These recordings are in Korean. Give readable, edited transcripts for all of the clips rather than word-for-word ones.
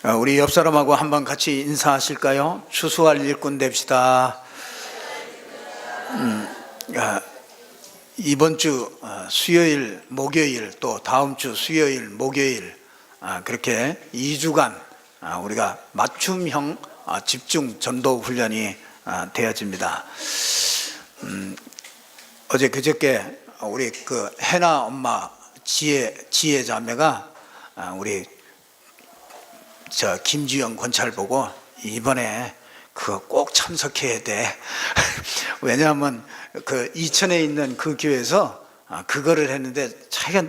우리 옆 사람하고 한번 같이 인사하실까요? 추수할 일꾼 됩시다. 이번 주 수요일, 목요일, 또 다음 주 수요일, 목요일, 그렇게 2주간 우리가 맞춤형 집중 전도 훈련이 되어집니다. 어제 그저께 우리 그 해나 엄마 지혜 자매가 우리 김주영 권찰 보고 이번에 그거 꼭 참석해야 돼. 왜냐하면 그 이천에 있는 그 교회에서 그거를 했는데 자기가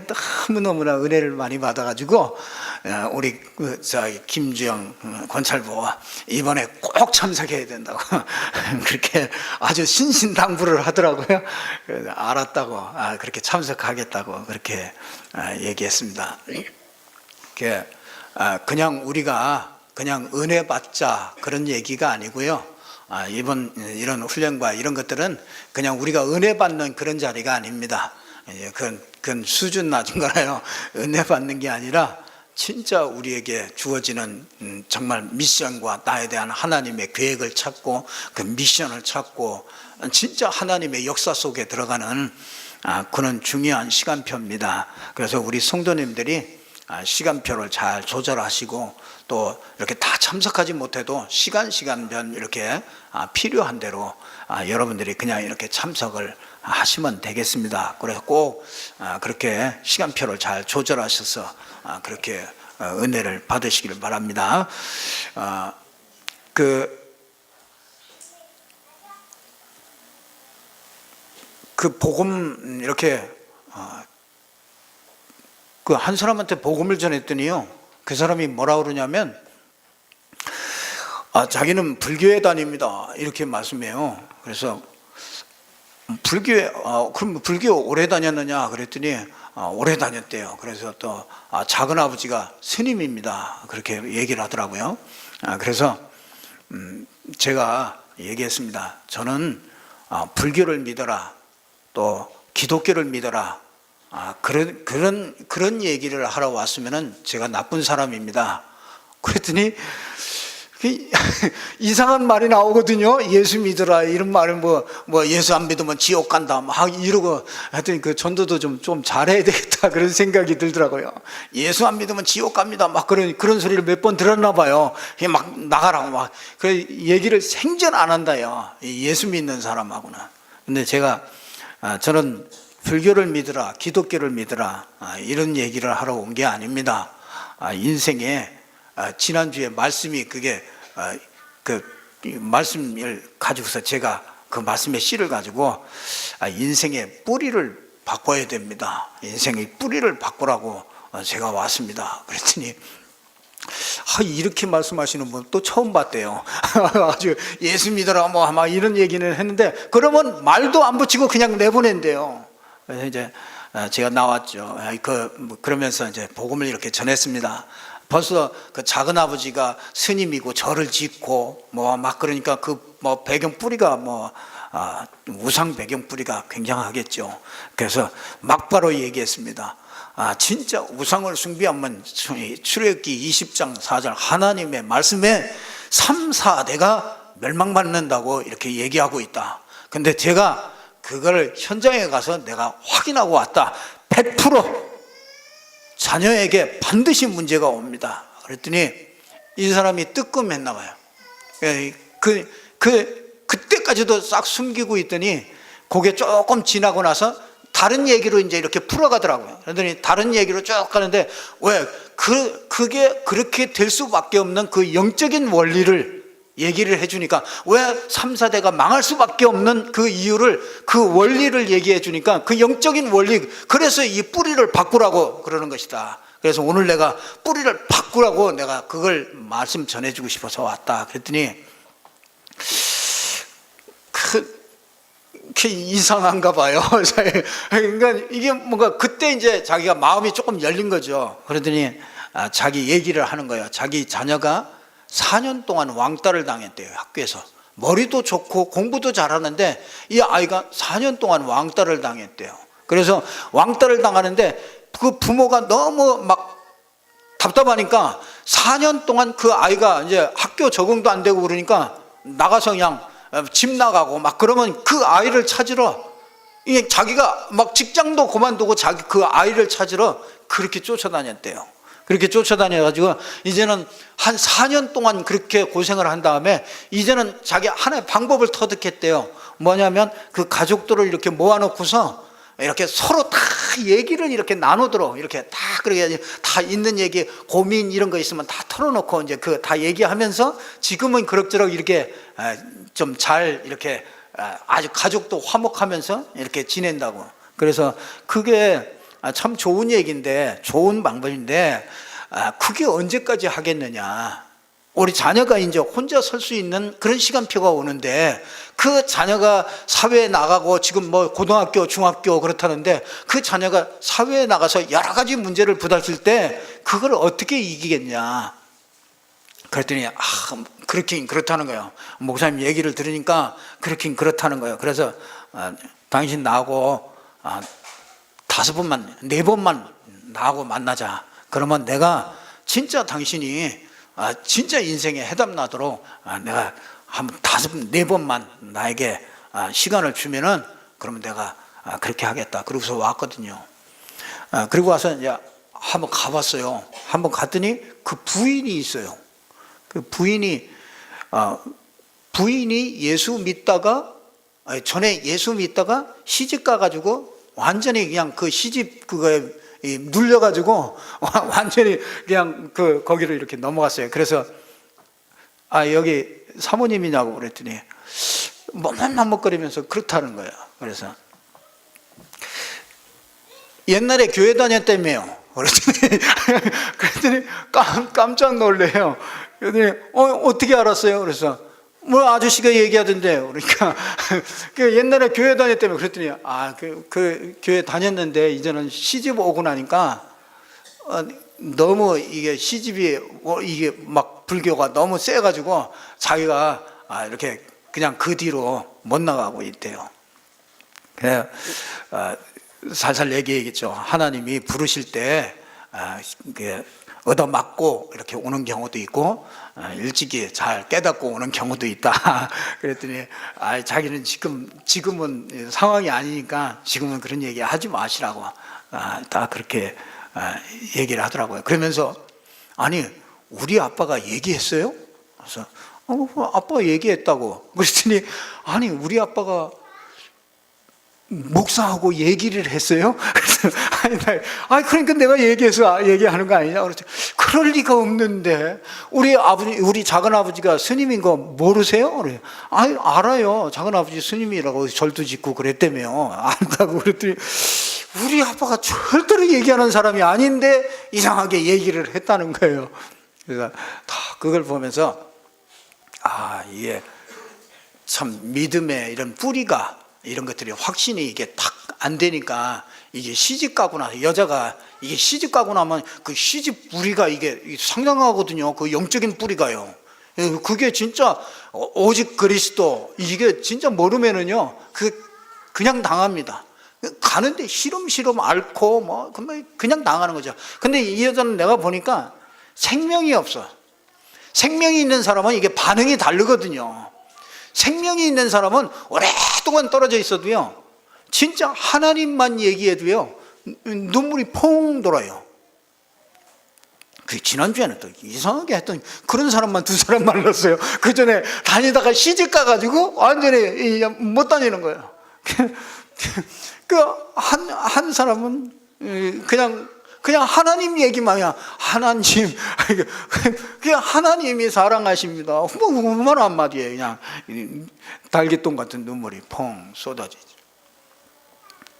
너무너무나 은혜를 많이 받아가지고 우리 김주영 권찰 보고 이번에 꼭 참석해야 된다고 그렇게 아주 신신당부를 하더라고요. 알았다고, 그렇게 참석하겠다고 그렇게 얘기했습니다. 그냥 우리가 그냥 은혜 받자 그런 얘기가 아니고요. 이번 이런 훈련과 이런 것들은 그냥 우리가 은혜 받는 그런 자리가 아닙니다. 그건 수준 낮은 거라요. 은혜 받는 게 아니라 진짜 우리에게 주어지는 정말 미션과 나에 대한 하나님의 계획을 찾고 그 미션을 찾고 진짜 하나님의 역사 속에 들어가는 그런 중요한 시간표입니다. 그래서 우리 성도님들이 시간표를 잘 조절하시고 또 이렇게 다 참석하지 못해도 시간별 이렇게 필요한 대로 여러분들이 그냥 이렇게 참석을 하시면 되겠습니다. 그래서 꼭 그렇게 시간표를 잘 조절하셔서 그렇게 은혜를 받으시기를 바랍니다. 그 복음 이렇게 그 한 사람한테 복음을 전했더니요, 그 사람이 뭐라 그러냐면 자기는 불교에 다닙니다 이렇게 말씀해요. 그래서 불교에 그럼 불교 오래 다녔느냐 그랬더니 오래 다녔대요. 그래서 또 작은 아버지가 스님입니다 그렇게 얘기를 하더라고요. 그래서 제가 얘기했습니다. 저는 불교를 믿어라, 또 기독교를 믿어라, 그런 얘기를 하러 왔으면은 제가 나쁜 사람입니다. 그랬더니 이상한 말이 나오거든요. 예수 믿어라 이런 말은 뭐 예수 안 믿으면 지옥 간다 막 이러고 하여튼 그 전도도 좀 잘해야 되겠다 그런 생각이 들더라고요. 예수 안 믿으면 지옥 갑니다 막 그런 소리를 몇 번 들었나 봐요. 막 나가라고 막 그 얘기를 생전 안 한다요, 예수 믿는 사람하고는. 근데 저는 불교를 믿으라, 기독교를 믿으라 이런 얘기를 하러 온 게 아닙니다. 인생에 지난주에 말씀이 그 말씀을 가지고서 제가 그 말씀의 씨를 가지고 인생의 뿌리를 바꿔야 됩니다. 인생의 뿌리를 바꾸라고 제가 왔습니다. 그랬더니 이렇게 말씀하시는 분 또 처음 봤대요. 아주 예수 믿어라 뭐 막 이런 얘기는 했는데 그러면 말도 안 붙이고 그냥 내보낸대요. 그래서 이제 제가 나왔죠. 그러면서 이제 복음을 이렇게 전했습니다. 벌써 그 작은 아버지가 스님이고 절을 짓고 뭐 막 그러니까 배경 뿌리가 우상 배경 뿌리가 굉장하겠죠. 그래서 막바로 얘기했습니다. 진짜 우상을 숭배하면 출애굽기 20장 4절 하나님의 말씀에 3, 4대가 멸망받는다고 이렇게 얘기하고 있다. 근데 제가 그걸 현장에 가서 내가 확인하고 왔다. 100% 자녀에게 반드시 문제가 옵니다. 그랬더니 이 사람이 뜨끔했나 봐요. 그때까지도 싹 숨기고 있더니 그게 조금 지나고 나서 다른 얘기로 이제 이렇게 풀어가더라고요. 그랬더니 다른 얘기로 쭉 가는데 왜 그게 그렇게 될 수밖에 없는 그 영적인 원리를 얘기를 해주니까 왜 3, 4대가 망할 수밖에 없는 그 이유를 그 원리를 얘기해 주니까 그 영적인 원리, 그래서 이 뿌리를 바꾸라고 그러는 것이다. 그래서 오늘 내가 뿌리를 바꾸라고 내가 그걸 말씀 전해주고 싶어서 왔다. 그랬더니 이상한가 봐요. 그러니까 이게 뭔가 그때 이제 자기가 마음이 조금 열린 거죠. 그러더니 자기 얘기를 하는 거예요. 자기 자녀가 4년 동안 왕따를 당했대요. 학교에서 머리도 좋고 공부도 잘하는데 이 아이가 4년 동안 왕따를 당했대요. 그래서 왕따를 당하는데 그 부모가 너무 막 답답하니까 4년 동안 그 아이가 이제 학교 적응도 안 되고 그러니까 나가서 그냥 집 나가고 막 그러면 그 아이를 찾으러, 이게 자기가 막 직장도 그만두고 자기 그 아이를 찾으러 그렇게 쫓아다녔대요. 그렇게 쫓아다녀가지고 이제는 한 4년 동안 그렇게 고생을 한 다음에 이제는 자기 하나의 방법을 터득했대요. 뭐냐면 그 가족들을 이렇게 모아놓고서 이렇게 서로 다 얘기를 이렇게 나누도록, 이렇게 다, 그렇게 다 있는 얘기, 고민 이런 거 있으면 다 털어놓고 이제 그 다 얘기하면서 지금은 그럭저럭 이렇게 좀 잘 이렇게 아주 가족도 화목하면서 이렇게 지낸다고. 그래서 그게 참 좋은 얘기인데, 좋은 방법인데, 그게 언제까지 하겠느냐. 우리 자녀가 이제 혼자 설 수 있는 그런 시간표가 오는데, 그 자녀가 사회에 나가고 지금 뭐 고등학교, 중학교 그렇다는데 그 자녀가 사회에 나가서 여러 가지 문제를 부닥칠 때 그걸 어떻게 이기겠냐. 그랬더니 그렇긴 그렇다는 거예요. 목사님 얘기를 들으니까 그렇긴 그렇다는 거예요. 그래서 당신 나하고 5번만 4번만 나하고 만나자. 그러면 내가 진짜 당신이 진짜 인생에 해답 나도록 내가 한 4번만 나에게 시간을 주면은 그러면 내가 그렇게 하겠다. 그러고서 왔거든요. 그리고 와서 이제 한번 가봤어요. 한번 갔더니 그 부인이 있어요. 그 부인이 예수 믿다가, 전에 예수 믿다가 시집 가가지고 완전히 그냥 그 시집 그거에 눌려가지고 완전히 그냥 거기를 이렇게 넘어갔어요. 그래서 여기 사모님이냐고 그랬더니 머뭇머뭇거리면서 그렇다는 거예요. 그래서 옛날에 교회 다녔다며요. 그랬더니 깜짝 놀래요. 그랬더니 어떻게 알았어요? 그래서 뭐 아저씨가 얘기하던데요. 그러니까 옛날에 교회 다녔다며. 그랬더니 그 교회 다녔는데 이제는 시집 오고 나니까 너무 이게 시집이 이게 막 불교가 너무 세가지고 자기가 이렇게 그냥 그 뒤로 못 나가고 있대요. 그래서 살살 얘기했죠. 하나님이 부르실 때 얻어맞고 이렇게 오는 경우도 있고 일찍이 잘 깨닫고 오는 경우도 있다. 그랬더니 자기는 지금은 상황이 아니니까 지금은 그런 얘기 하지 마시라고 다 그렇게 얘기를 하더라고요. 그러면서 우리 아빠가 얘기했어요? 그래서 아빠가 얘기했다고. 그랬더니 우리 아빠가 목사하고 얘기를 했어요? 그래서 그러니까 내가 얘기하는 거 아니냐? 그렇죠. 그럴 리가 없는데 우리 작은 아버지가 스님인 거 모르세요? 그래요. 알아요. 작은 아버지 스님이라고 절도 짓고 그랬다며. 안다고 그랬더니 우리 아빠가 절대로 얘기하는 사람이 아닌데 이상하게 얘기를 했다는 거예요. 그래서 다 그걸 보면서 이게 참 믿음의 이런 뿌리가, 이런 것들이 확신이 이게 탁 안 되니까 이게 시집 가고 나서 여자가 이게 시집 가고 나면 그 시집 뿌리가 이게 상당하거든요. 그 영적인 뿌리가요. 그게 진짜 오직 그리스도, 이게 진짜 모르면은요 그냥 당합니다. 가는데 시름시름 앓고 뭐 그냥 당하는 거죠. 근데 이 여자는 내가 보니까 생명이 없어. 생명이 있는 사람은 이게 반응이 다르거든요. 생명이 있는 사람은 오랫동안 떨어져 있어도요, 진짜 하나님만 얘기해도요 눈물이 퐁 돌아요. 지난주에는 또 이상하게 했더니 그런 사람만 2사람 만났어요. 그 전에 다니다가 시집 가가지고 완전히 못 다니는 거예요. 한 사람은 그냥 하나님 얘기만 해요. 하나님, 그냥 하나님이 사랑하십니다. 얼마나 한마디에 그냥 달걀똥 같은 눈물이 펑 쏟아지죠.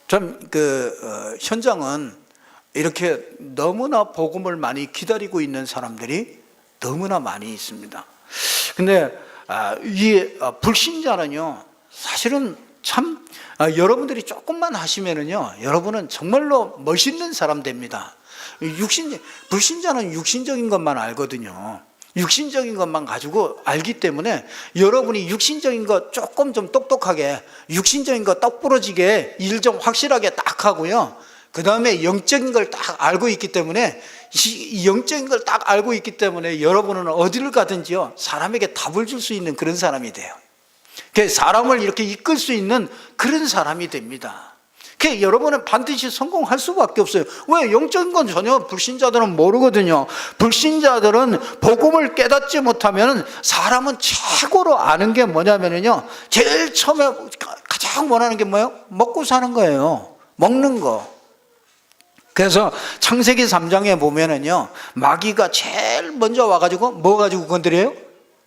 참 현장은 이렇게 너무나 복음을 많이 기다리고 있는 사람들이 너무나 많이 있습니다. 근데 이 불신자는요, 사실은 참 여러분들이 조금만 하시면은요, 여러분은 정말로 멋있는 사람 됩니다. 불신자는 육신적인 것만 알거든요. 육신적인 것만 가지고 알기 때문에 여러분이 육신적인 거 조금 좀 똑똑하게, 육신적인 거 똑부러지게 일 좀 확실하게 딱 하고요, 그 다음에 영적인 걸 딱 알고 있기 때문에 이 영적인 걸 딱 알고 있기 때문에 여러분은 어디를 가든지요, 사람에게 답을 줄 수 있는 그런 사람이 돼요. 사람을 이렇게 이끌 수 있는 그런 사람이 됩니다. 여러분은 반드시 성공할 수밖에 없어요. 왜? 영적인 건 전혀 불신자들은 모르거든요. 불신자들은 복음을 깨닫지 못하면 사람은 최고로 아는 게 뭐냐면요, 제일 처음에 가장 원하는 게 뭐예요? 먹고 사는 거예요. 먹는 거. 그래서 창세기 3장에 보면은요, 마귀가 제일 먼저 와가지고 뭐 가지고 건드려요?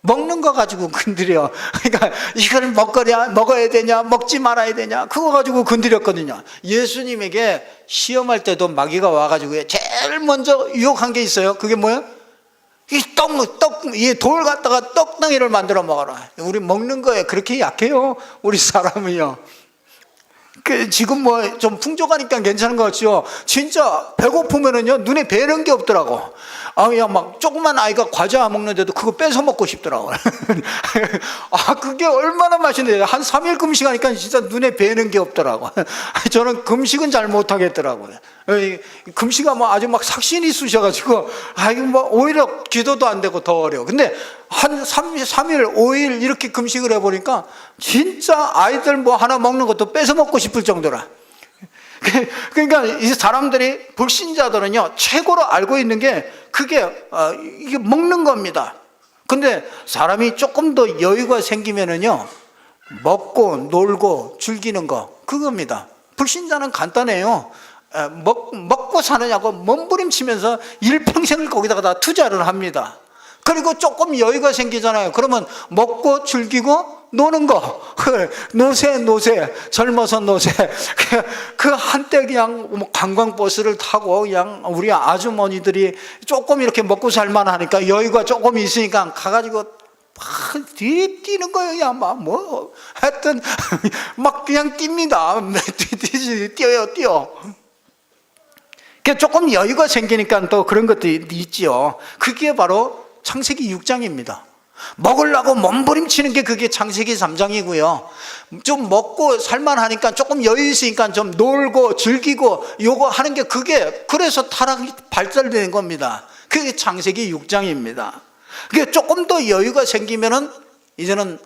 먹는 거 가지고 건드려. 그러니까 이걸 먹어야 되냐, 먹지 말아야 되냐, 그거 가지고 건드렸거든요. 예수님에게 시험할 때도 마귀가 와가지고 제일 먼저 유혹한 게 있어요. 그게 뭐예요? 이 돌 갖다가 떡덩이를 만들어 먹어라. 우리 먹는 거에 그렇게 약해요, 우리 사람은요. 지금 뭐 좀 풍족하니까 괜찮은 것 같죠. 진짜 배고프면은요, 눈에 뵈는 게 없더라고. 막 조그만 아이가 과자 먹는데도 그거 뺏어 먹고 싶더라고. 그게 얼마나 맛있는데, 한 3일 금식하니까 진짜 눈에 뵈는 게 없더라고. 저는 금식은 잘 못하겠더라고요. 금식가 뭐 아주 막 삭신이 쑤셔가지고, 뭐 오히려 기도도 안 되고 더 어려워. 근데 한 3일, 5일 이렇게 금식을 해보니까 진짜 아이들 뭐 하나 먹는 것도 뺏어 먹고 싶을 정도라. 그러니까 이 사람들이, 불신자들은요, 최고로 알고 있는 게 이게 먹는 겁니다. 근데 사람이 조금 더 여유가 생기면은요, 먹고 놀고 즐기는 거, 그겁니다. 불신자는 간단해요. 먹고 사느냐고 몸부림치면서 일평생을 거기다가 다 투자를 합니다. 그리고 조금 여유가 생기잖아요. 그러면 먹고 즐기고 노는 거, 노세, 젊어서 노세. 한때 그냥 관광버스를 타고 그냥 우리 아주머니들이 조금 이렇게 먹고 살만하니까, 여유가 조금 있으니까 가가지고 막 뛰는 거예요. 뭐 하여튼 막 그냥 뜁니다. 뛰어요. 조금 여유가 생기니까 또 그런 것도 있지요. 그게 바로 창세기 6장입니다. 먹으려고 몸부림치는 게 그게 창세기 3장이고요. 좀 먹고 살만하니까 조금 여유 있으니까 좀 놀고 즐기고 요거 하는 게, 그래서 타락이 발달되는 겁니다. 그게 창세기 6장입니다. 그게 조금 더 여유가 생기면은 이제는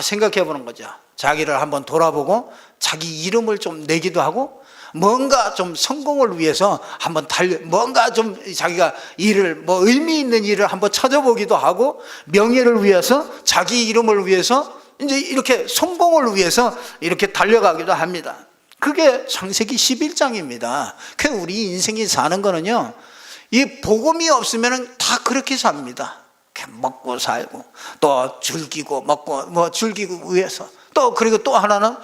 생각해 보는 거죠. 자기를 한번 돌아보고 자기 이름을 좀 내기도 하고, 뭔가 좀 성공을 위해서 한번 뭔가 좀 자기가 의미 있는 일을 한번 찾아보기도 하고, 명예를 위해서, 자기 이름을 위해서, 이제 이렇게 성공을 위해서 이렇게 달려가기도 합니다. 그게 창세기 11장입니다. 우리 인생이 사는 거는요, 이 복음이 없으면 다 그렇게 삽니다. 먹고 살고, 또 즐기고, 먹고, 즐기고 위해서. 그리고 또 하나는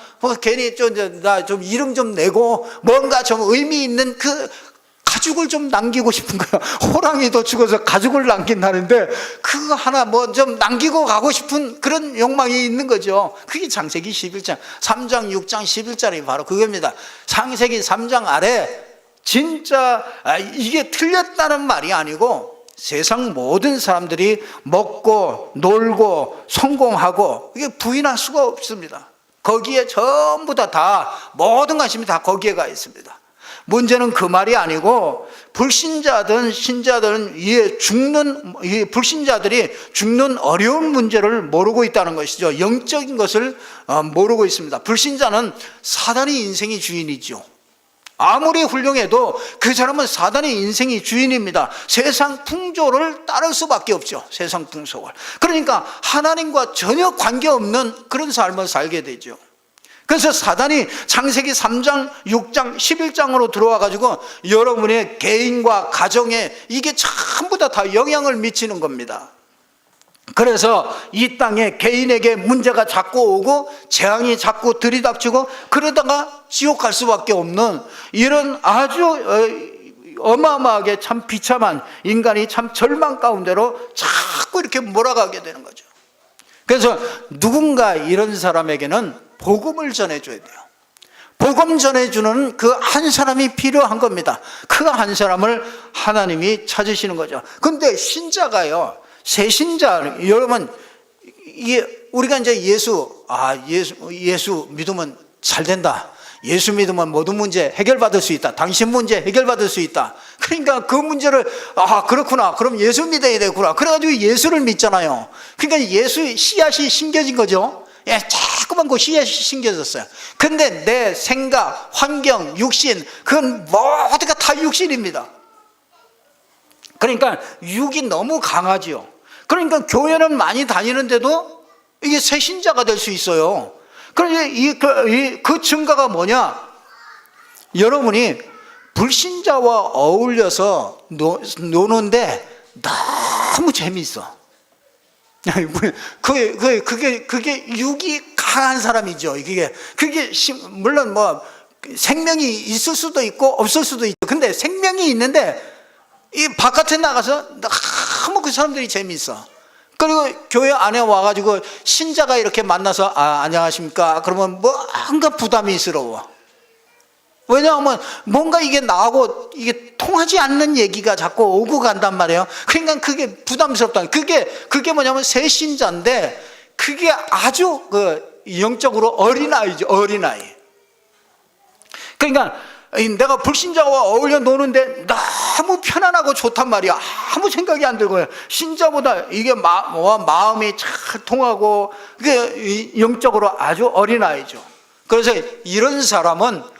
괜히 나 좀 이름 좀 내고 뭔가 좀 의미 있는 가죽을 좀 남기고 싶은 거야. 호랑이도 죽어서 가죽을 남긴다는데, 그거 하나 좀 남기고 가고 싶은 그런 욕망이 있는 거죠. 그게 창세기 11장, 3장, 6장, 11장이 바로 그겁니다. 창세기 3장 아래 진짜 이게 틀렸다는 말이 아니고, 세상 모든 사람들이 먹고 놀고 성공하고, 이게 부인할 수가 없습니다. 거기에 전부 다 모든 관심이 다 거기에 가 있습니다. 문제는 그 말이 아니고, 불신자든 신자든 불신자들이 죽는 어려운 문제를 모르고 있다는 것이죠. 영적인 것을 모르고 있습니다. 불신자는 사단의 인생이 주인이죠. 아무리 훌륭해도 그 사람은 사단의 인생이 주인입니다. 세상 풍조를 따를 수밖에 없죠. 세상 풍속을. 그러니까 하나님과 전혀 관계없는 그런 삶을 살게 되죠. 그래서 사단이 창세기 3장, 6장, 11장으로 들어와 가지고 여러분의 개인과 가정에 이게 전부 다 영향을 미치는 겁니다. 그래서 이 땅에 개인에게 문제가 자꾸 오고 재앙이 자꾸 들이닥치고, 그러다가 지옥 갈 수밖에 없는 이런 아주 어마어마하게 참 비참한, 인간이 참 절망 가운데로 자꾸 이렇게 몰아가게 되는 거죠. 그래서 누군가 이런 사람에게는 복음을 전해줘야 돼요. 복음 전해주는 그 한 사람이 필요한 겁니다. 그 한 사람을 하나님이 찾으시는 거죠. 근데 신자가요, 새 신자, 여러분, 우리가 이제 예수 믿으면 잘 된다, 예수 믿으면 모든 문제 해결받을 수 있다. 당신 문제 해결받을 수 있다. 그러니까 그 문제를 그렇구나. 그럼 예수 믿어야 되구나. 그래가지고 예수를 믿잖아요. 그러니까 예수의 씨앗이 심겨진 거죠. 자꾸만 그 씨앗이 심겨졌어요. 근데 내 생각, 환경, 육신, 그건 모두가 다 육신입니다. 그러니까 육이 너무 강하지요. 그러니까 교회는 많이 다니는데도 이게 새신자가 될 수 있어요. 그러니까 그 증거가 뭐냐? 여러분이 불신자와 어울려서 노는데 너무 재미있어. 그게 육이 강한 사람이죠. 그게 물론 뭐 생명이 있을 수도 있고 없을 수도 있죠. 근데 생명이 있는데 이 바깥에 나가서 너무 그 사람들이 재미있어. 그리고 교회 안에 와가지고 신자가 이렇게 만나서 안녕하십니까? 그러면 뭔가 부담이스러워. 왜냐하면 뭔가 이게 나하고 이게 통하지 않는 얘기가 자꾸 오고 간단 말이에요. 그러니까 그게 부담스럽다. 그게 뭐냐면 새 신자인데 그게 아주 영적으로 어린아이죠. 어린아이. 그러니까 내가 불신자와 어울려 노는데 너무 편안하고 좋단 말이야. 아무 생각이 안 들고요. 신자보다 이게 마음이 잘 통하고 그게 영적으로 아주 어린아이죠. 그래서 이런 사람은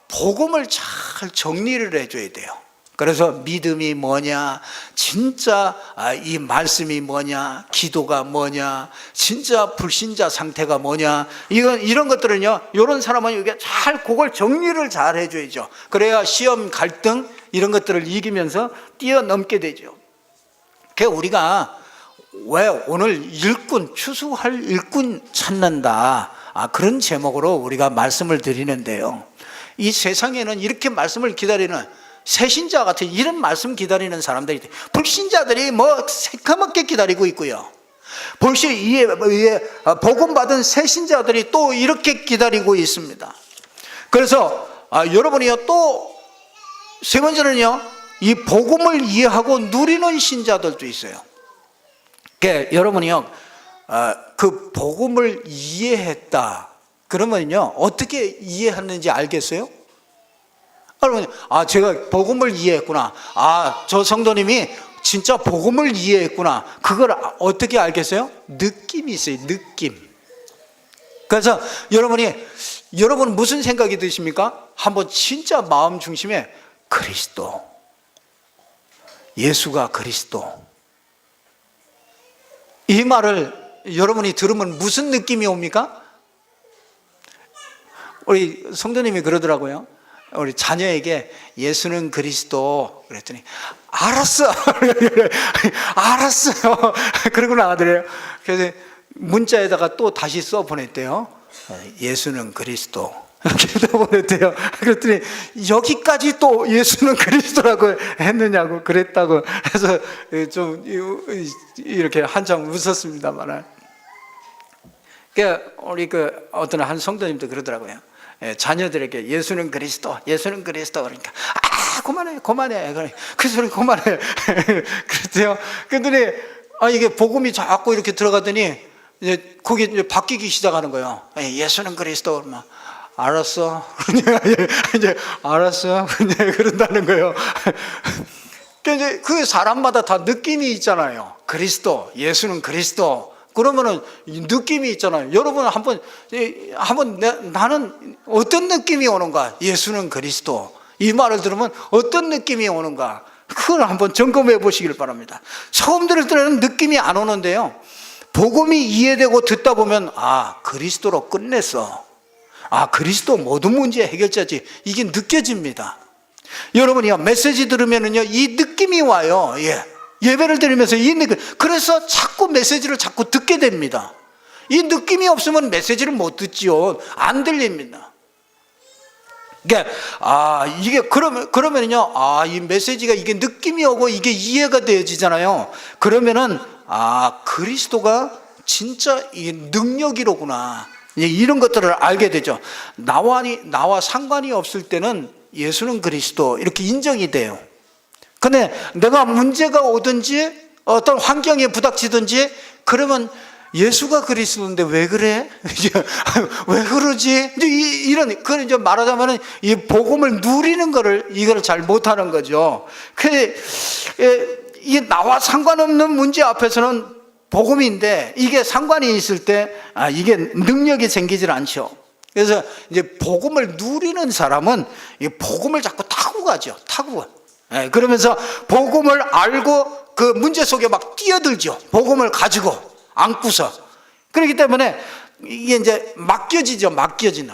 복음을 잘 정리를 해줘야 돼요. 그래서 믿음이 뭐냐, 진짜 이 말씀이 뭐냐, 기도가 뭐냐, 진짜 불신자 상태가 뭐냐, 이런 것들은요, 이런 사람은 이게 잘 그걸 정리를 잘 해줘야죠. 그래야 시험, 갈등 이런 것들을 이기면서 뛰어넘게 되죠. 그래서 우리가 왜 오늘 일꾼, 추수할 일꾼 찾는다, 그런 제목으로 우리가 말씀을 드리는데요. 이 세상에는 이렇게 말씀을 기다리는 새신자 같은 이런 말씀 기다리는 사람들이, 불신자들이 새까맣게 기다리고 있고요. 복음 받은 새신자들이 또 이렇게 기다리고 있습니다. 그래서 여러분이요, 또 세 번째는요, 이 복음을 이해하고 누리는 신자들도 있어요. 그러니까 여러분이요, 그 복음을 이해했다 그러면요, 어떻게 이해하는지 알겠어요? 여러분, 제가 복음을 이해했구나. 저 성도님이 진짜 복음을 이해했구나. 그걸 어떻게 알겠어요? 느낌이 있어요. 느낌. 그래서 여러분 무슨 생각이 드십니까? 한번 진짜 마음 중심에 그리스도, 예수가 그리스도, 이 말을 여러분이 들으면 무슨 느낌이 옵니까? 우리 성도님이 그러더라고요. 우리 자녀에게 예수는 그리스도 그랬더니 알았어. 알았어요. 그러고 나가더래요. 그래서 문자에다가 또 다시 써 보냈대요. 예수는 그리스도 이렇게 써 보냈대요. 그랬더니 여기까지 또 예수는 그리스도라고 했느냐고 그랬다고 해서 좀 이렇게 한참 웃었습니다만, 우리 어떤 한 성도님도 그러더라고요. 자녀들에게 예수는 그리스도, 예수는 그리스도 그러니까 그만해 그 소리 그만해 그랬대요. 그랬더니 이게 복음이 자꾸 이렇게 들어가더니 이제 거기 이제 바뀌기 시작하는 거예요. 예수는 그리스도 그러면 알았어 이제 알았어 그런다는 거예요. 이제 그 사람마다 다 느낌이 있잖아요. 그리스도, 예수는 그리스도 그러면은 느낌이 있잖아요. 여러분 한번 나는 어떤 느낌이 오는가? 예수는 그리스도, 이 말을 들으면 어떤 느낌이 오는가? 그걸 한번 점검해 보시길 바랍니다. 처음 들을 때는 느낌이 안 오는데요, 복음이 이해되고 듣다 보면 그리스도로 끝냈어, 그리스도 모든 문제 해결자지, 이게 느껴집니다. 여러분이요, 메시지 들으면은요, 이 느낌이 와요. 예배를 드리면서 이 느낌, 그래서 자꾸 메시지를 자꾸 듣게 됩니다. 이 느낌이 없으면 메시지를 못 듣지요. 안 들립니다. 그러니까 이게 그러면요, 이 메시지가 이게 느낌이 오고 이게 이해가 되어지잖아요. 그러면은 그리스도가 진짜 이 능력이로구나, 이런 것들을 알게 되죠. 나와 상관이 없을 때는 예수는 그리스도 이렇게 인정이 돼요. 근데 내가 문제가 오든지 어떤 환경에 부닥치든지 그러면 예수가 그리스도인데 왜 그래? 왜 그러지? 이런, 그런 이제 말하자면은 이 복음을 누리는 이거를 잘 못하는 거죠. 이게 나와 상관없는 문제 앞에서는 복음인데 이게 상관이 있을 때 이게 능력이 생기질 않죠. 그래서 이제 복음을 누리는 사람은 이 복음을 자꾸 타고 가죠. 타고. 그러면서 복음을 알고 그 문제 속에 막 뛰어들죠. 복음을 가지고. 안고서. 그렇기 때문에 이게 이제 맡겨지죠. 맡겨지는.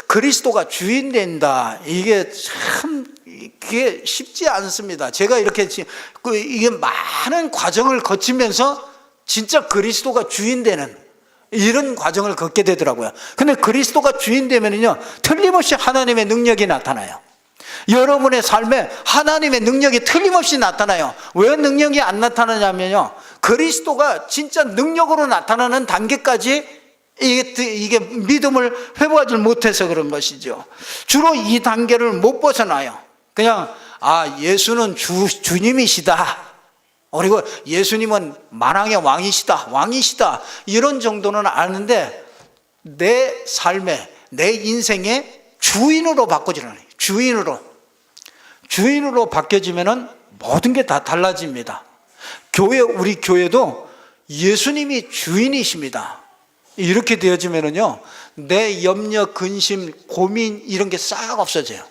그리스도가 주인 된다. 이게 참 이게 쉽지 않습니다. 제가 이렇게 이게 많은 과정을 거치면서 진짜 그리스도가 주인 되는 이런 과정을 걷게 되더라고요. 근데 그리스도가 주인 되면은요, 틀림없이 하나님의 능력이 나타나요. 여러분의 삶에 하나님의 능력이 틀림없이 나타나요. 왜 능력이 안 나타나냐면요, 그리스도가 진짜 능력으로 나타나는 단계까지 이게 믿음을 회복하지 못해서 그런 것이죠. 주로 이 단계를 못 벗어나요. 그냥 예수는 주님이시다, 그리고 예수님은 만왕의 왕이시다 이런 정도는 아는데 내 삶에, 내 인생의 주인으로 바꿔지는 거예요. 주인으로 바뀌어지면은 모든 게 다 달라집니다. 우리 교회도 예수님이 주인이십니다. 이렇게 되어지면은요, 내 염려, 근심, 고민 이런 게 싹 없어져요.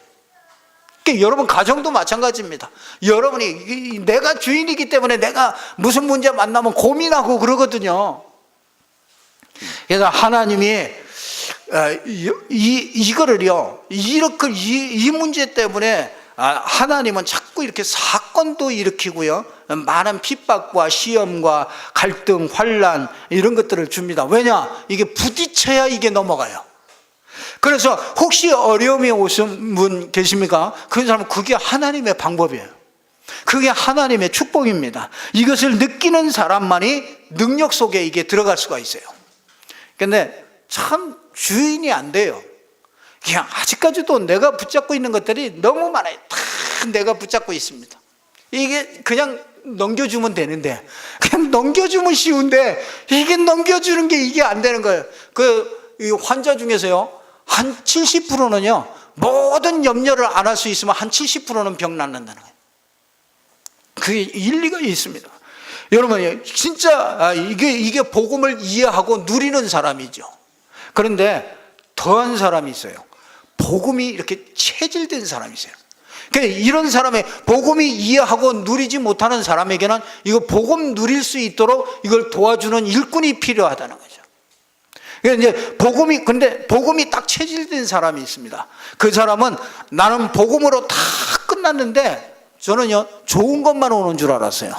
그러니까 여러분 가정도 마찬가지입니다. 여러분이 내가 주인이기 때문에 내가 무슨 문제 만나면 고민하고 그러거든요. 그래서 하나님이 이거를요, 이렇게 이 문제 때문에 하나님은 자꾸 이렇게 사건도 일으키고요, 많은 핍박과 시험과 갈등, 환난 이런 것들을 줍니다. 왜냐? 이게 부딪혀야 이게 넘어가요. 그래서 혹시 어려움이 오신 분 계십니까? 그 사람은 그게 하나님의 방법이에요. 그게 하나님의 축복입니다. 이것을 느끼는 사람만이 능력 속에 이게 들어갈 수가 있어요. 근데 참 주인이 안 돼요. 그냥 아직까지도 내가 붙잡고 있는 것들이 너무 많아요. 다 내가 붙잡고 있습니다. 이게 그냥 넘겨주면 되는데, 그냥 넘겨주면 쉬운데 이게 넘겨주는 게 이게 안 되는 거예요. 이 환자 중에서요, 한 70%는요 모든 염려를 안 할 수 있으면 한 70%는 병 낫는다는 거예요. 그게 일리가 있습니다. 여러분, 진짜 이게 복음을 이해하고 누리는 사람이죠. 그런데 더한 사람이 있어요. 복음이 이렇게 체질된 사람이 있어요. 그러니까 이런 사람의 복음이 이해하고 누리지 못하는 사람에게는 이거 복음 누릴 수 있도록 이걸 도와주는 일꾼이 필요하다는 거죠. 그러니까 이제 근데 복음이 딱 체질된 사람이 있습니다. 그 사람은 나는 복음으로 다 끝났는데 저는요 좋은 것만 오는 줄 알았어요.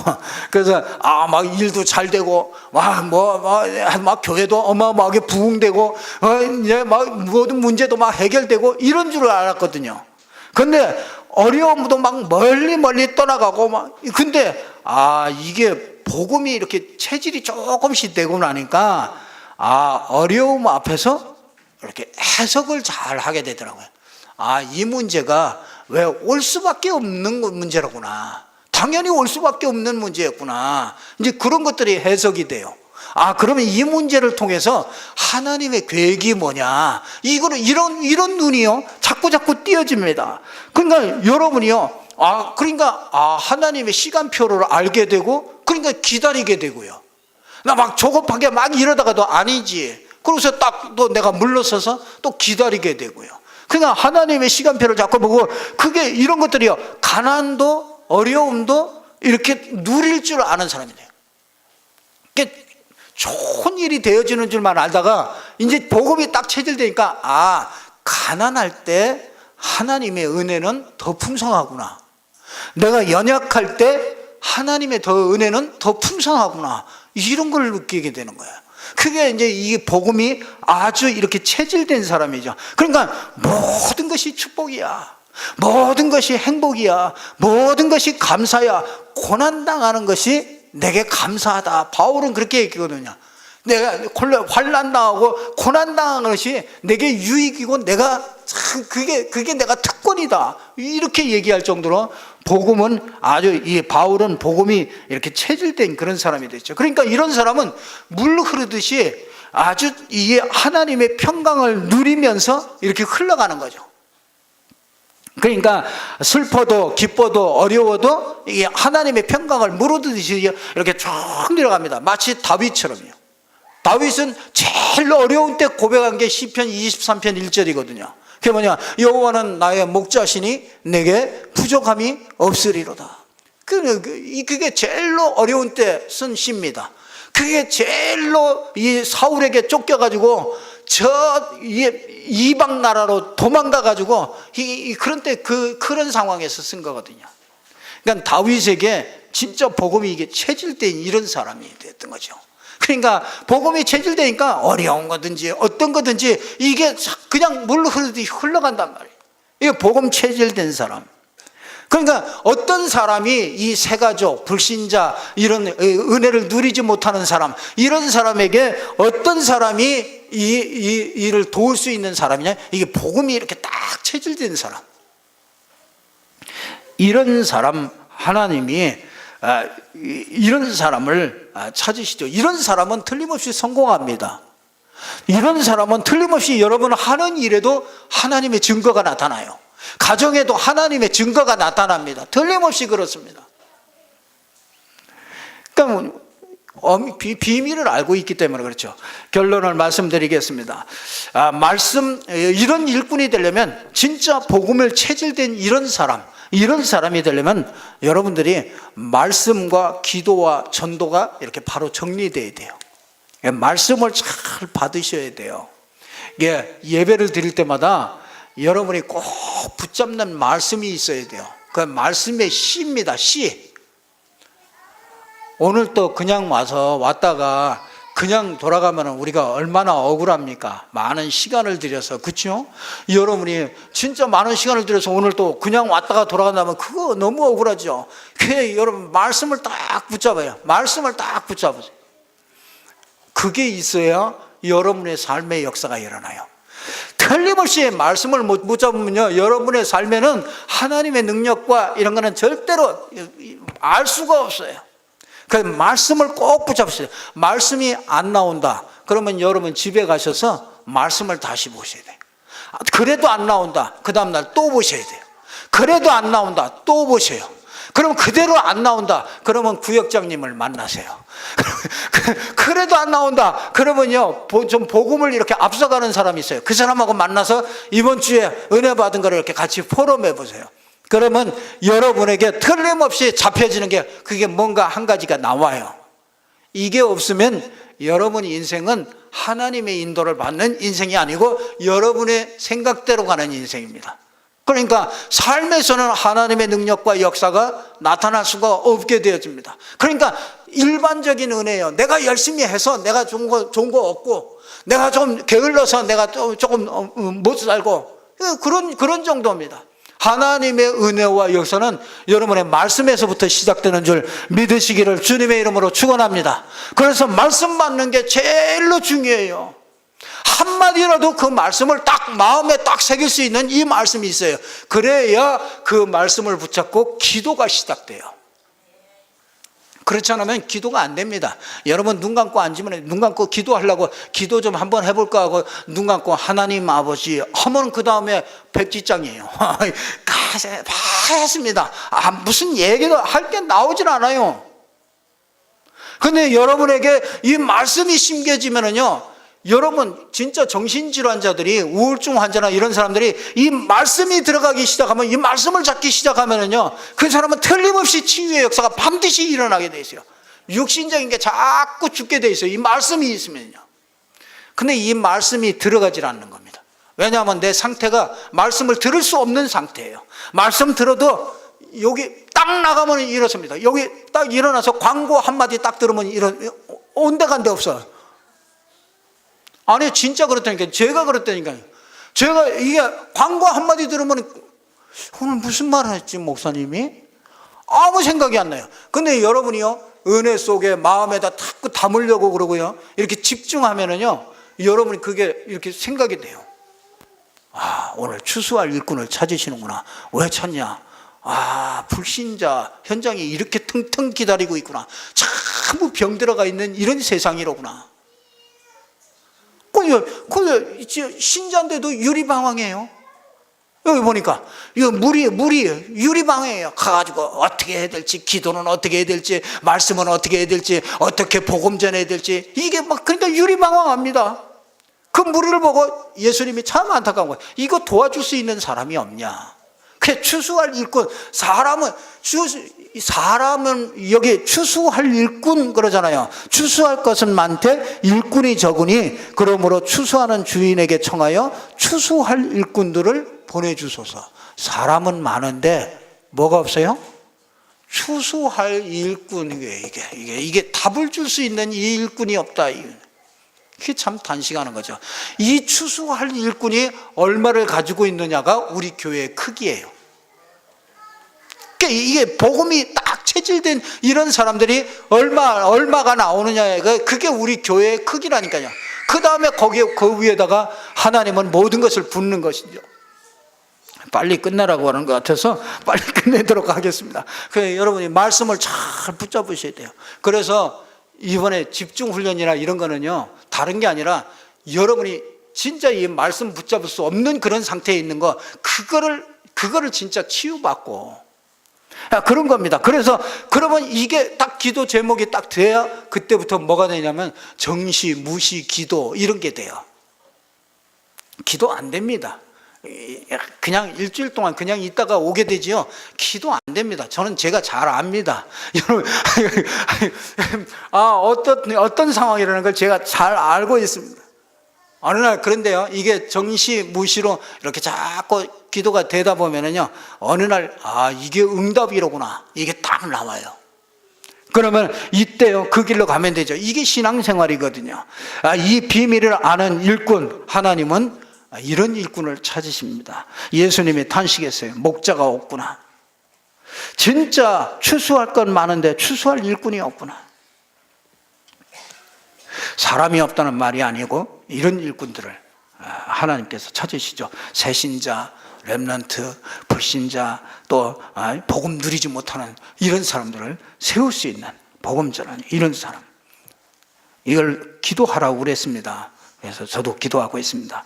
그래서 막 일도 잘 되고 막 교회도 어마어마하게 부흥되고 이제 막 모든 문제도 막 해결되고 이런 줄 알았거든요. 근데 어려움도 막 멀리 떠나가고 근데 이게 복음이 이렇게 체질이 조금씩 되고 나니까 어려움 앞에서 이렇게 해석을 잘 하게 되더라고요. 이 문제가 왜 올 수밖에 없는 문제라구나. 당연히 올 수밖에 없는 문제였구나. 이제 그런 것들이 해석이 돼요. 그러면 이 문제를 통해서 하나님의 계획이 뭐냐. 이런 눈이요, 자꾸 띄어집니다. 그러니까 여러분이요, 그러니까 하나님의 시간표를 알게 되고, 그러니까 기다리게 되고요. 나 막 조급하게 막 이러다가도 아니지. 그러고서 딱 또 내가 물러서서 또 기다리게 되고요. 그냥 하나님의 시간표를 자꾸 보고, 그게 이런 것들이요, 가난도 어려움도 이렇게 누릴 줄 아는 사람이네요. 좋은 일이 되어지는 줄만 알다가 이제 복음이 딱 체질되니까 가난할 때 하나님의 은혜는 더 풍성하구나. 내가 연약할 때 하나님의 은혜는 더 풍성하구나. 이런 걸 느끼게 되는 거예요. 그게 이제 이 복음이 아주 이렇게 체질된 사람이죠. 그러니까 모든 것이 축복이야. 모든 것이 행복이야. 모든 것이 감사야. 고난당하는 것이 내게 감사하다. 바울은 그렇게 얘기거든요. 내가 환난당하고 고난당하는 것이 내게 유익이고 내가 참 그게 내가 특권이다 이렇게 얘기할 정도로 복음은 아주, 이 바울은 복음이 이렇게 체질된 그런 사람이 됐죠. 그러니까 이런 사람은 물 흐르듯이 아주 이 하나님의 평강을 누리면서 이렇게 흘러가는 거죠. 그러니까 슬퍼도 기뻐도 어려워도 이 하나님의 평강을 물어듯이 이렇게 쭉 내려갑니다. 마치 다윗처럼요. 다윗은 제일 어려운 때 고백한 게 시편 23편 1절이거든요. 그게 뭐냐? 여호와는 나의 목자시니 내게 부족함이 없으리로다. 그게 제일로 어려운 때 쓴 시입니다. 그게 제일로 이 사울에게 쫓겨가지고 저 이방 나라로 도망가가지고 그런 때 그런 상황에서 쓴 거거든요. 그러니까 다윗에게 진짜 복음이 이게 체질된 이런 사람이 됐던 거죠. 그러니까 복음이 체질되니까 어려운 거든지 어떤 거든지 이게 그냥 물 흐르듯이 흘러간단 말이에요. 이게 복음 체질된 사람. 그러니까 어떤 사람이 이 세가족, 불신자, 이런 은혜를 누리지 못하는 사람, 이런 사람에게 어떤 사람이 이를 도울 수 있는 사람이냐? 이게 복음이 이렇게 딱 체질된 사람. 이런 사람 하나님이 이런 사람을 찾으시죠. 이런 사람은 틀림없이 성공합니다. 이런 사람은 틀림없이 여러분 하는 일에도 하나님의 증거가 나타나요. 가정에도 하나님의 증거가 나타납니다. 틀림없이 그렇습니다. 그러니까 비밀을 알고 있기 때문에 그렇죠. 결론을 말씀드리겠습니다. 이런 일꾼이 되려면 진짜 복음을 체질된 이런 사람이 되려면 여러분들이 말씀과 기도와 전도가 이렇게 바로 정리되어야 돼요. 말씀을 잘 받으셔야 돼요. 예배를 드릴 때마다 여러분이 꼭 붙잡는 말씀이 있어야 돼요. 그 말씀의 시입니다. 시. 오늘 또 그냥 왔다가 그냥 돌아가면 우리가 얼마나 억울합니까? 많은 시간을 들여서, 그렇죠? 여러분이 진짜 많은 시간을 들여서 오늘 또 그냥 왔다가 돌아간다면 그거 너무 억울하죠. 그래, 여러분 말씀을 딱 붙잡아요. 말씀을 딱 붙잡으세요. 그게 있어야 여러분의 삶의 역사가 일어나요. 틀림없이 말씀을 못 잡으면요, 여러분의 삶에는 하나님의 능력과 이런 거는 절대로 알 수가 없어요. 그 말씀을 꼭 붙잡으세요. 말씀이 안 나온다 그러면 여러분 집에 가셔서 말씀을 다시 보셔야 돼요. 그래도 안 나온다, 그 다음날 또 보셔야 돼요. 그래도 안 나온다, 또 보세요. 그럼 그대로 안 나온다 그러면 구역장님을 만나세요. 그래도 안 나온다 그러면요, 좀 복음을 이렇게 앞서가는 사람이 있어요. 그 사람하고 만나서 이번 주에 은혜 받은 거를 이렇게 같이 포럼해 보세요. 그러면 여러분에게 틀림없이 잡혀지는 게 그게 뭔가 한 가지가 나와요. 이게 없으면 여러분 인생은 하나님의 인도를 받는 인생이 아니고 여러분의 생각대로 가는 인생입니다. 그러니까 삶에서는 하나님의 능력과 역사가 나타날 수가 없게 되어집니다. 그러니까 일반적인 은혜예요. 내가 열심히 해서 내가 좋은 거 얻고, 내가 좀 게을러서 내가 조금 못 살고, 그런 정도입니다. 하나님의 은혜와 역사는 여러분의 말씀에서부터 시작되는 줄 믿으시기를 주님의 이름으로 축원합니다. 그래서 말씀 받는 게 제일로 중요해요. 한마디라도 그 말씀을 딱 마음에 딱 새길 수 있는 이 말씀이 있어요. 그래야 그 말씀을 붙잡고 기도가 시작돼요. 그렇지 않으면 기도가 안 됩니다. 여러분 눈 감고 앉으면, 눈 감고 기도하려고 기도 좀 한번 해볼까 하고 눈 감고 하나님 아버지 하면 그 다음에 백지장이에요. 했습니다. 무슨 얘기도 할 게 나오질 않아요. 근데 여러분에게 이 말씀이 심겨지면은요, 여러분 진짜 정신질환자들이, 우울증 환자나 이런 사람들이 이 말씀이 들어가기 시작하면, 이 말씀을 잡기 시작하면은요, 그 사람은 틀림없이 치유의 역사가 반드시 일어나게 돼 있어요. 육신적인 게 자꾸 죽게 돼 있어요. 이 말씀이 있으면요. 근데 이 말씀이 들어가질 않는 겁니다. 왜냐하면 내 상태가 말씀을 들을 수 없는 상태예요. 말씀 들어도 여기 딱 나가면 이렇습니다. 여기 딱 일어나서 광고 한마디 딱 들으면 온데간데 없어요. 아니 진짜 그렇다니까요. 제가 그렇다니까요. 제가 이게 광고 한마디 들으면 오늘 무슨 말을 했지 목사님이? 아무 생각이 안 나요. 근데 여러분이요, 은혜 속에 마음에다 자꾸 담으려고 그러고요, 이렇게 집중하면은요, 여러분이 그게 이렇게 생각이 돼요. 오늘 추수할 일꾼을 찾으시는구나. 왜 찾냐? 불신자 현장이 이렇게 텅텅 기다리고 있구나. 전부 병들어가 있는 이런 세상이로구나. 신자인데도 유리방황이에요. 여기 보니까 이거 물이에요. 유리방황이에요. 가가지고 어떻게 해야 될지, 기도는 어떻게 해야 될지, 말씀은 어떻게 해야 될지, 어떻게 복음 전해야 될지, 이게 그러니까 유리방황합니다. 그 무리를 보고 예수님이 참 안타까운 거예요. 이거 도와줄 수 있는 사람이 없냐. 그 추수할 일꾼, 사람은 여기 추수할 일꾼 그러잖아요. 추수할 것은 많되 일꾼이 적으니 그러므로 추수하는 주인에게 청하여 추수할 일꾼들을 보내주소서. 사람은 많은데 뭐가 없어요? 추수할 일꾼. 이게 답을 줄 수 있는 이 일꾼이 없다. 그게 참 단식하는 거죠. 이 추수할 일꾼이 얼마를 가지고 있느냐가 우리 교회의 크기예요. 이게 복음이 딱 체질된 이런 사람들이 얼마가 나오느냐, 그게 우리 교회의 크기라니까요. 그 다음에 그 위에다가 하나님은 모든 것을 붓는 것이죠. 빨리 끝내라고 하는 것 같아서 빨리 끝내도록 하겠습니다. 그래서 여러분이 말씀을 잘 붙잡으셔야 돼요. 그래서 이번에 집중훈련이나 이런 거는요, 다른 게 아니라 여러분이 진짜 이 말씀 붙잡을 수 없는 그런 상태에 있는 거, 그거를 진짜 치유받고 그런 겁니다. 그래서 그러면 이게 딱 기도 제목이 딱 돼야 그때부터 뭐가 되냐면 정시, 무시, 기도 이런 게 돼요. 기도 안 됩니다. 그냥 일주일 동안 그냥 있다가 오게 되지요. 기도 안 됩니다. 저는 제가 잘 압니다. 여러분, 어떤 상황이라는 걸 제가 잘 알고 있습니다. 어느 날 그런데요, 이게 정시, 무시로 이렇게 자꾸 기도가 되다 보면은요, 어느 날 이게 응답이로구나, 이게 딱 나와요. 그러면 이때요, 그 길로 가면 되죠. 이게 신앙생활이거든요. 이 비밀을 아는 일꾼, 하나님은 이런 일꾼을 찾으십니다. 예수님이 탄식했어요. 목자가 없구나. 진짜 추수할 건 많은데 추수할 일꾼이 없구나. 사람이 없다는 말이 아니고 이런 일꾼들을 하나님께서 찾으시죠. 새신자, 렘넌트, 불신자, 또 복음 누리지 못하는 이런 사람들을 세울 수 있는 복음 전하는 이런 사람, 이걸 기도하라고 그랬습니다. 그래서 저도 기도하고 있습니다.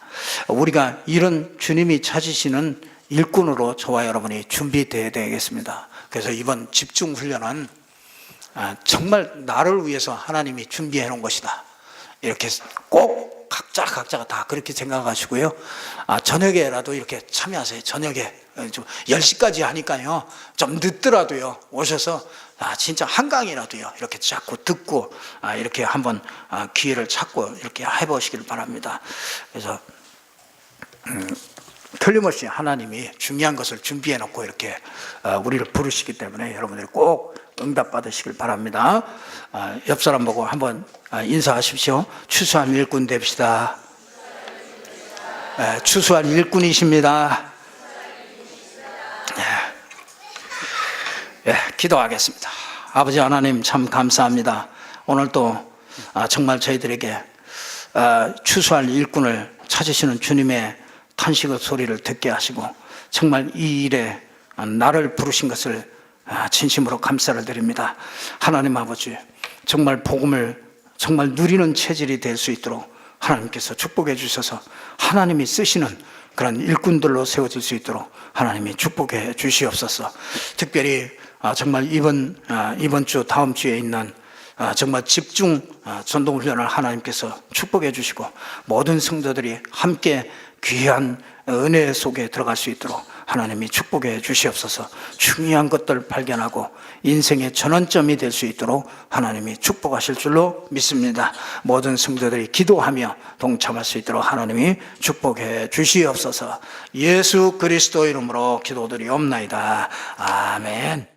우리가 이런 주님이 찾으시는 일꾼으로 저와 여러분이 준비되어야 되겠습니다. 그래서 이번 집중훈련은 정말 나를 위해서 하나님이 준비해 놓은 것이다, 이렇게 꼭 각자가 다 그렇게 생각하시고요. 저녁에라도 이렇게 참여하세요. 저녁에 좀 10시까지 하니까요, 좀 늦더라도요 오셔서 진짜 한강이라도요 이렇게 자꾸 듣고 이렇게 한번 기회를 찾고 이렇게 해보시길 바랍니다. 그래서 틀림없이 하나님이 중요한 것을 준비해 놓고 이렇게 우리를 부르시기 때문에 여러분들이 꼭 응답 받으시길 바랍니다. 옆 사람 보고 한번 인사하십시오. 추수한 일꾼 됩시다. 추수한 일꾼이십니다. 기도하겠습니다. 아버지 하나님, 참 감사합니다. 오늘 또 정말 저희들에게 추수할 일꾼을 찾으시는 주님의 탄식의 소리를 듣게 하시고 정말 이 일에 나를 부르신 것을 진심으로 감사를 드립니다. 하나님 아버지, 정말 복음을 정말 누리는 체질이 될 수 있도록 하나님께서 축복해 주셔서 하나님이 쓰시는 그런 일꾼들로 세워질 수 있도록 하나님이 축복해 주시옵소서. 특별히 정말 이번 주 다음 주에 있는 정말 집중 전도훈련을 하나님께서 축복해 주시고 모든 성도들이 함께 귀한 은혜 속에 들어갈 수 있도록 하나님이 축복해 주시옵소서. 중요한 것들 발견하고 인생의 전환점이 될 수 있도록 하나님이 축복하실 줄로 믿습니다. 모든 성도들이 기도하며 동참할 수 있도록 하나님이 축복해 주시옵소서. 예수 그리스도 이름으로 기도드리옵나이다. 아멘.